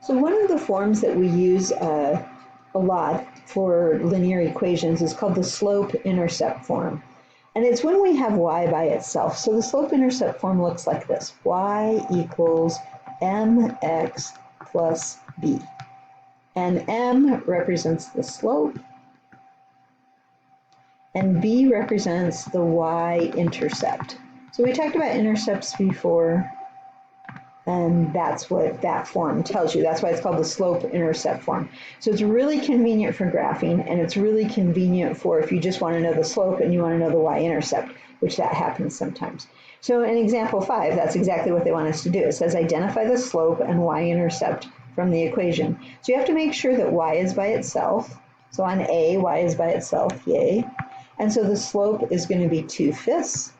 So one of the forms that we use a lot for linear equations is called the slope-intercept form. And it's when we have y by itself. So the slope-intercept form looks like this. Y equals mx plus b. And m represents the slope, and b represents the y-intercept. So we talked about intercepts before, and that's what that form tells you. That's why it's called the slope-intercept form. So it's really convenient for graphing, and it's really convenient for if you just want to know the slope and you want to know the y-intercept, which that happens sometimes. So in example 5, that's exactly what they want us to do. It says identify the slope and y-intercept from the equation. So you have to make sure that y is by itself. So on A, y is by itself, yay. And so the slope is going to be 2/5.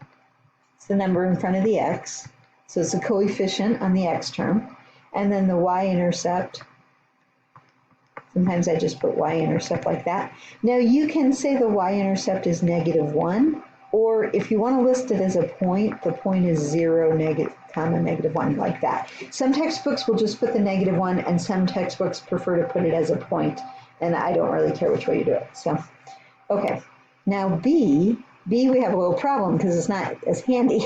It's the number in front of the x. So it's a coefficient on the x term. And then the y-intercept, sometimes I just put y-intercept like that. Now you can say the y-intercept is -1, or if you want to list it as a point, the point is 0, -1, like that. Some textbooks will just put the -1, and some textbooks prefer to put it as a point, and I don't really care which way you do it. So, okay. Now B we have a little problem because it's not as handy.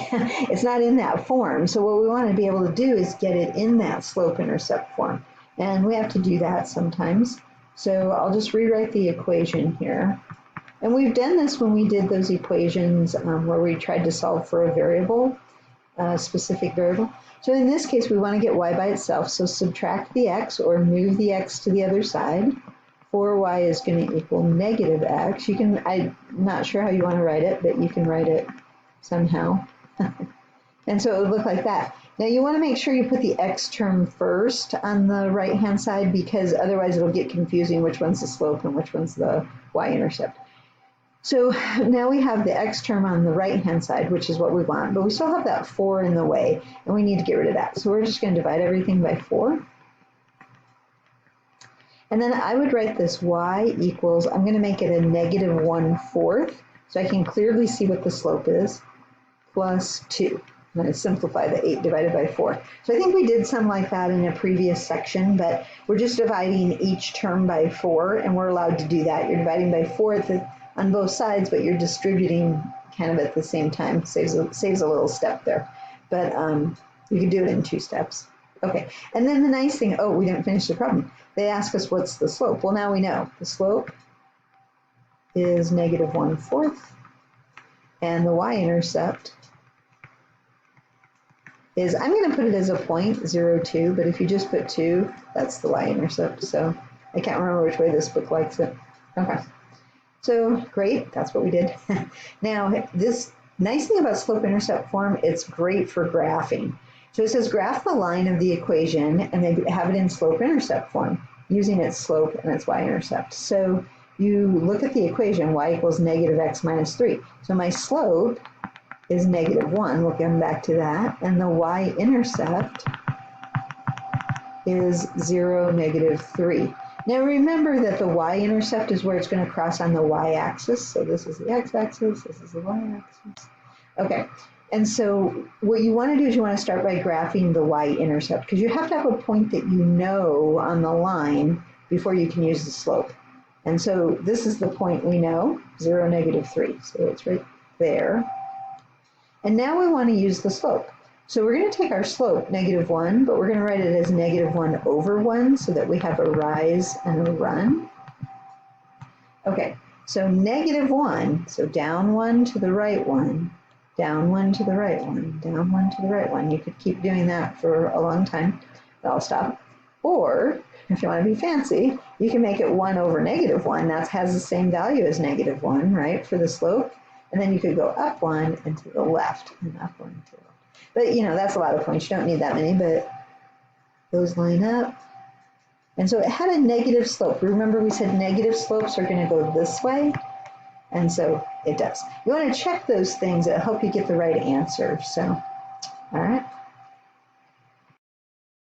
It's not in that form. So what we want to be able to do is get it in that slope-intercept form. And we have to do that sometimes. So I'll just rewrite the equation here. And we've done this when we did those equations where we tried to solve for a variable, a specific variable. So in this case, we want to get y by itself. So subtract the x or move the x to the other side. 4y is going to equal -x. You can, I'm not sure how you want to write it, but you can write it somehow. And so it would look like that. Now you want to make sure you put the x term first on the right-hand side, because otherwise it'll get confusing which one's the slope and which one's the y-intercept. So now we have the x term on the right-hand side, which is what we want, but we still have that 4 in the way, and we need to get rid of that. So we're just going to divide everything by 4. And then I would write this y equals, I'm going to make it a -1/4, so I can clearly see what the slope is, plus 2. I'm going to simplify the 8 divided by 4. So I think we did some like that in a previous section, but we're just dividing each term by 4, and we're allowed to do that. You're dividing by 4 on both sides, but you're distributing kind of at the same time. Saves a little step there. But you can do it in 2 steps. Okay, and then the nice thing, oh, we didn't finish the problem. They ask us what's the slope. Well, now we know. The slope is -1/4, and the y-intercept is, I'm going to put it as a point, 0, 2, but if you just put 2, that's the y-intercept. So I can't remember which way this book likes it. Okay, so great, that's what we did. Now, this nice thing about slope-intercept form, it's great for graphing. So it says graph the line of the equation, and they have it in slope-intercept form using its slope and its y-intercept. So you look at the equation, y equals -x minus 3. So my slope is -1, we'll come back to that, and the y-intercept is 0, -3. Now remember that the y-intercept is where it's going to cross on the y-axis. So this is the x-axis, this is the y-axis. Okay. And so what you want to do is you want to start by graphing the y-intercept, because you have to have a point that you know on the line before you can use the slope. And so this is the point we know, 0, -3. So it's right there. And now we want to use the slope. So we're going to take our slope, -1, but we're going to write it as -1/1 so that we have a rise and a run. Okay, so -1, so down 1 to the right 1. Down 1 to the right 1, down 1 to the right 1. You could keep doing that for a long time, but I'll stop. Or, if you want to be fancy, you can make it 1/-1. That has the same value as -1, right, for the slope. And then you could go up 1 and to the left, and up 1 to the left. But, you know, that's a lot of points. You don't need that many, but those line up. And so it had a negative slope. Remember we said negative slopes are going to go this way? And so it does. You want to check those things that help you get the right answer. So, all right.